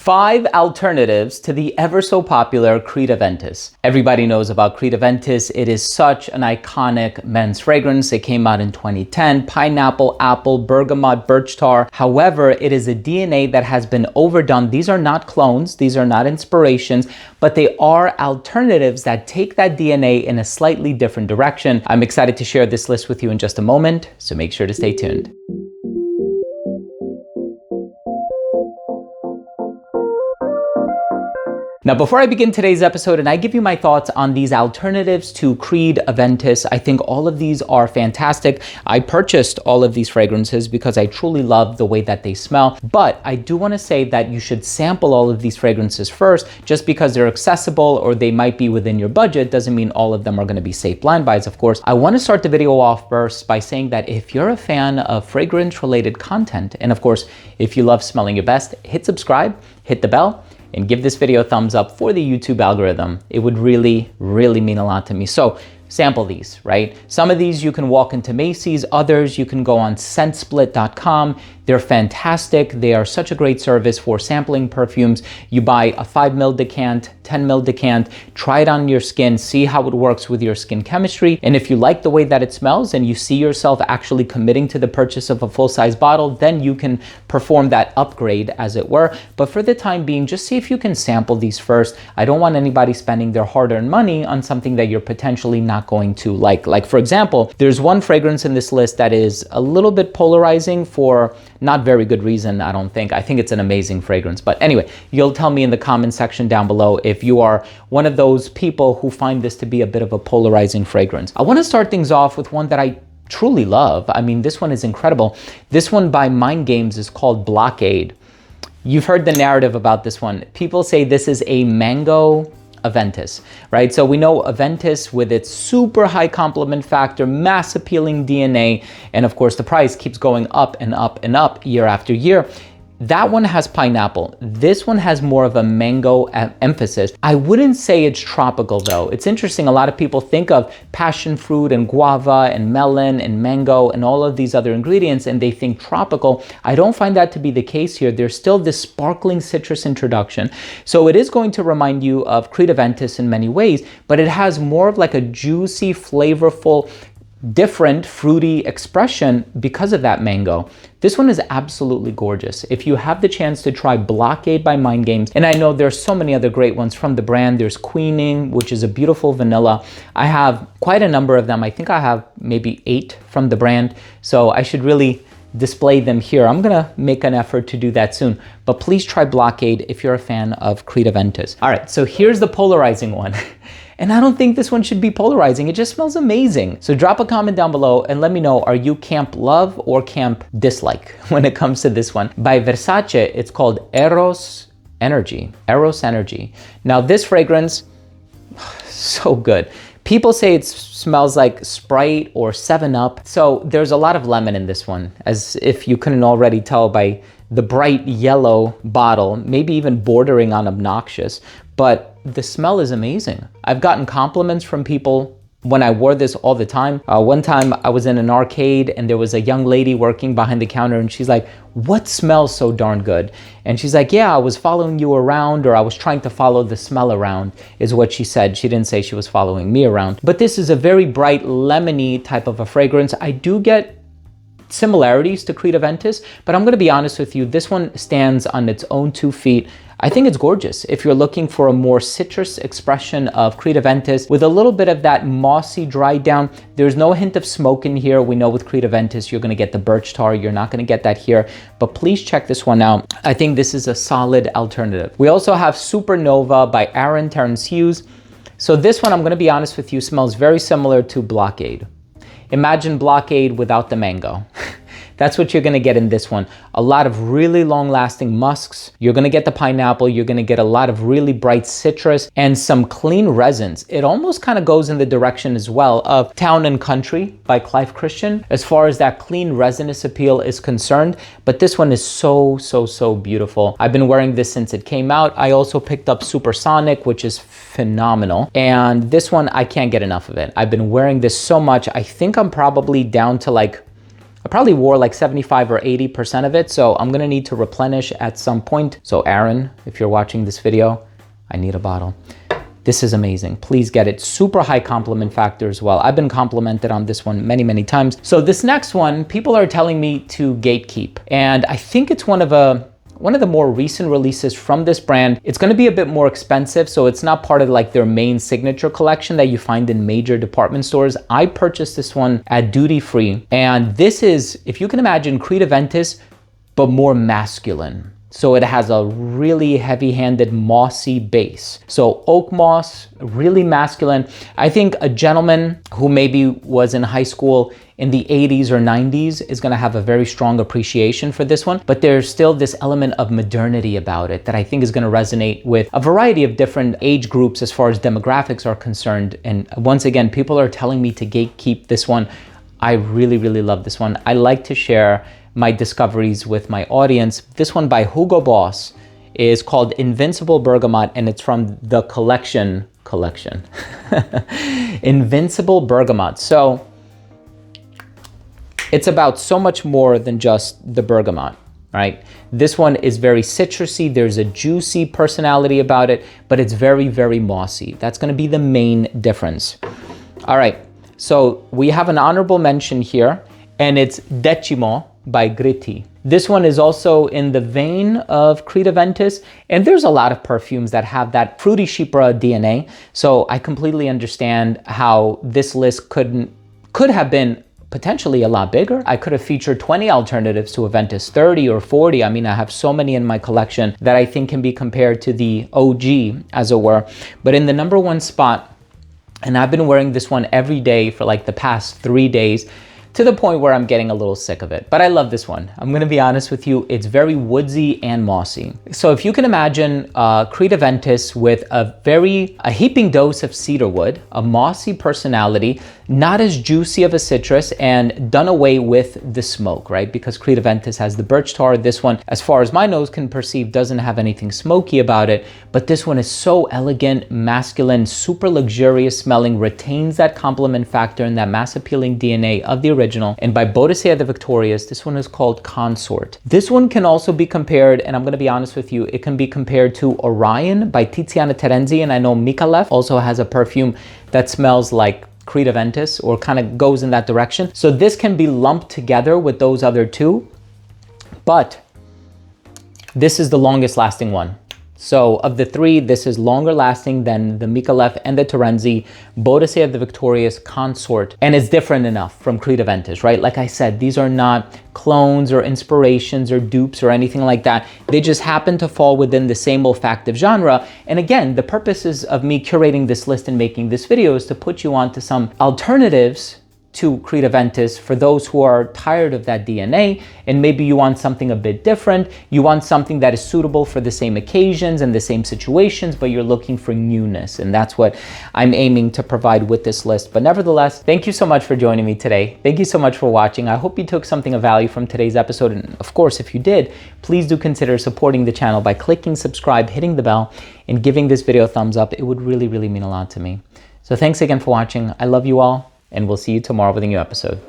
5 alternatives to the ever so popular Creed Aventus. Everybody knows about Creed Aventus. It is such an iconic men's fragrance. It came out in 2010. Pineapple, apple, bergamot, birch tar. However, it is a DNA that has been overdone. These are not clones. These are not inspirations, but they are alternatives that take that DNA in a slightly different direction. I'm excited to share this list with you in just a moment, so make sure to stay tuned. Now, before I begin today's episode and I give you my thoughts on these alternatives to Creed Aventus, I think all of these are fantastic. I purchased all of these fragrances because I truly love the way that they smell, but I do want to say that you should sample all of these fragrances first. Just because they're accessible or they might be within your budget doesn't mean all of them are going to be safe blind buys, of course. I want to start the video off first by saying that if you're a fan of fragrance-related content, and of course, if you love smelling your best, hit subscribe, hit the bell, and give this video a thumbs up for the YouTube algorithm. It would really, really mean a lot to me. So sample these, right? Some of these you can walk into Macy's, others you can go on scentsplit.com. They're fantastic. They are such a great service for sampling perfumes. You buy a 5 ml decant, 10 ml decant, try it on your skin, see how it works with your skin chemistry. And if you like the way that it smells and you see yourself actually committing to the purchase of a full-size bottle, then you can perform that upgrade, as it were. But for the time being, just see if you can sample these first. I don't want anybody spending their hard-earned money on something that you're potentially not going to like. Like, for example, there's one fragrance in this list that is a little bit polarizing for not very good reason, I don't think. I think it's an amazing fragrance. But anyway, you'll tell me in the comment section down below if you are one of those people who find this to be a bit of a polarizing fragrance. I want to start things off with one that I truly love. I mean, this one is incredible. This one by Mind Games is called Blockade. You've heard the narrative about this one. People say this is a mango Aventus, right? So we know Aventus with its super high complement factor, mass appealing DNA, and of course the price keeps going up and up and up year after year. That one has pineapple. This one has more of a mango emphasis. I wouldn't say it's tropical though. It's interesting, a lot of people think of passion fruit and guava and melon and mango and all of these other ingredients and they think tropical. I don't find that to be the case here. There's still this sparkling citrus introduction. So it is going to remind you of Creed Aventus in many ways, but it has more of like a juicy, flavorful, different fruity expression because of that mango. This one is absolutely gorgeous. If you have the chance to try Blockade by Mind Games, and I know there's so many other great ones from the brand. There's Queening, which is a beautiful vanilla. I have quite a number of them. I think I have maybe 8 from the brand, so I should really display them here. I'm gonna make an effort to do that soon, but please try Blockade if you're a fan of Creed Aventus. All right, so here's the polarizing one. And I don't think this one should be polarizing. It just smells amazing. So drop a comment down below and let me know, are you camp love or camp dislike when it comes to this one? By Versace, it's called Eros Energy. Eros Energy. Now this fragrance, so good. People say it smells like Sprite or 7-Up. So there's a lot of lemon in this one, as if you couldn't already tell by the bright yellow bottle, maybe even bordering on obnoxious, but the smell is amazing. I've gotten compliments from people when I wore this all the time. One time I was in an arcade and there was a young lady working behind the counter and she's like, "What smells so darn good?" And she's like, "Yeah, I was following you around, or I was trying to follow the smell around," is what she said. She didn't say she was following me around. But this is a very bright lemony type of a fragrance. I do get similarities to Creed Aventus, but I'm gonna be honest with you, this one stands on its own 2 feet. I think it's gorgeous. If you're looking for a more citrus expression of Creed Aventus with a little bit of that mossy dry down, there's no hint of smoke in here. We know with Creed Aventus, you're gonna get the birch tar. You're not gonna get that here, but please check this one out. I think this is a solid alternative. We also have Supernova by Aaron Terrence Hughes. So this one, I'm gonna be honest with you, smells very similar to Blockade. Imagine Blockade without the mango. That's what you're gonna get in this one. A lot of really long-lasting musks. You're gonna get the pineapple. You're gonna get a lot of really bright citrus and some clean resins. It almost kind of goes in the direction as well of Town and Country by Clive Christian as far as that clean resinous appeal is concerned. But this one is so, so, so beautiful. I've been wearing this since it came out. I also picked up Supersonic, which is phenomenal. And this one, I can't get enough of it. I've been wearing this so much. I think I'm probably down to like I probably wore like 75 or 80% of it, so I'm gonna need to replenish at some point. So Aaron, if you're watching this video, I need a bottle. This is amazing. Please get it. Super high compliment factor as well. I've been complimented on this one many, many times. So this next one, people are telling me to gatekeep. And I think it's one of the more recent releases from this brand. It's gonna be a bit more expensive, so it's not part of like their main signature collection that you find in major department stores. I purchased this one at duty free. And this is, if you can imagine, Creed Aventus, but more masculine. So it has a really heavy-handed mossy base. So oak moss, really masculine. I think a gentleman who maybe was in high school in the 80s or 90s is gonna have a very strong appreciation for this one, but there's still this element of modernity about it that I think is gonna resonate with a variety of different age groups as far as demographics are concerned. And once again, people are telling me to gatekeep this one. I really, really love this one. I like to share my discoveries with my audience. This one by Hugo Boss is called Invincible Bergamot, and it's from the collection. Invincible Bergamot. So it's about so much more than just the bergamot, right? This one is very citrusy. There's a juicy personality about it, but it's very, very mossy. That's gonna be the main difference. All right, so we have an honorable mention here, and it's Decimo by Gritti. This one is also in the vein of Creed Aventus, and there's a lot of perfumes that have that fruity chypre DNA. So I completely understand how this list could have been potentially a lot bigger. I could have featured 20 alternatives to Aventus, 30 or 40. I mean, I have so many in my collection that I think can be compared to the OG, as it were. But in the #1 spot, and I've been wearing this one every day for like the past 3 days, to the point where I'm getting a little sick of it. But I love this one. I'm gonna be honest with you, it's very woodsy and mossy. So if you can imagine Creed Aventus with a heaping dose of cedar wood, a mossy personality, not as juicy of a citrus, and done away with the smoke, right? Because Creed Aventus has the birch tar. This one, as far as my nose can perceive, doesn't have anything smoky about it, but this one is so elegant, masculine, super luxurious smelling, retains that compliment factor and that mass appealing DNA of the original. And by Boadicea the Victorious, this one is called Consort. This one can also be compared, and I'm gonna be honest with you, it can be compared to Orion by Tiziana Terenzi, and I know Micallef also has a perfume that smells like Creed Aventus, or kind of goes in that direction. So this can be lumped together with those other two, but this is the longest lasting one. So of the three, this is longer lasting than the Micallef and the Terenzi, Boadicea the Victorious, Consort, and it's different enough from Creed Aventus, right? Like I said, these are not clones or inspirations or dupes or anything like that. They just happen to fall within the same olfactive genre. And again, the purposes of me curating this list and making this video is to put you onto some alternatives to Creed Aventus for those who are tired of that DNA, and maybe you want something a bit different. You want something that is suitable for the same occasions and the same situations, but you're looking for newness. And that's what I'm aiming to provide with this list. But nevertheless, thank you so much for joining me today. Thank you so much for watching. I hope you took something of value from today's episode. And of course, if you did, please do consider supporting the channel by clicking subscribe, hitting the bell, and giving this video a thumbs up. It would really, really mean a lot to me. So thanks again for watching. I love you all, and we'll see you tomorrow with a new episode.